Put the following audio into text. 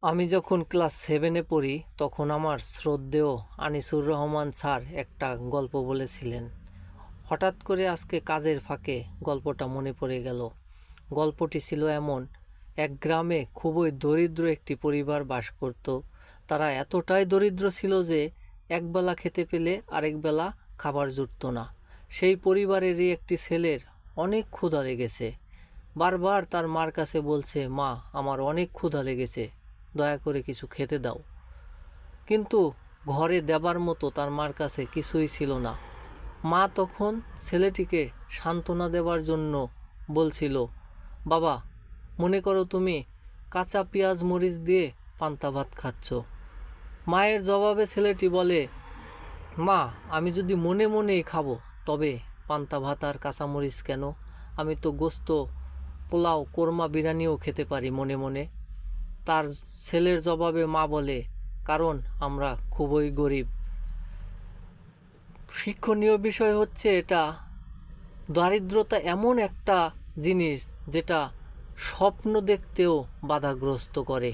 আমি যখন ক্লাস 7-এ পড়ি তখন আমার শ্রদ্ধেয় আনিসুর রহমান স্যার একটা গল্প বলেছিলেন। হঠাৎ করে আজকে কাজের ফাঁকে গল্পটা মনে পড়ে গেল। গল্পটি ছিল এমন, এক গ্রামে খুবই দরিদ্র একটি পরিবার বাস করত। তারা এতটাই দরিদ্র ছিল যে একবেলা খেতে পেলে আরেক বেলা খাবার জুটত না। সেই পরিবারেরই একটি ছেলের অনেক ক্ষুধা লেগেছে। বারবার তার মার কাছে বলছে, মা, আমার অনেক ক্ষুধা লেগেছে, দয়া করে কিছু খেতে দাও। কিন্তু ঘরে দেবার মতো তার মার কাছে কিছুই ছিল না। মা তখন ছেলেটিকে সান্ত্বনা দেবার জন্য বলছিল, বাবা, মনে করো তুমি কাঁচা পেঁয়াজ মরিচ দিয়ে পান্তা ভাত খাচ্ছ। মায়ের জবাবে ছেলেটি বলে, মা, আমি যদি মনে মনেই খাবো তবে পান্তা ভাত আর কাঁচা মরিচ কেন? আমি তো গোস্ত, পোলাও, কোরমা, বিরিয়ানিও খেতে পারি মনে মনে। তার ছেলের জবাবে মা বলে, কারণ আমরা খুবই গরিব। শিক্ষণীয় বিষয় হচ্ছে এটা, দারিদ্রতা এমন একটা জিনিস যেটা স্বপ্ন দেখতেও বাধাগ্রস্ত করে।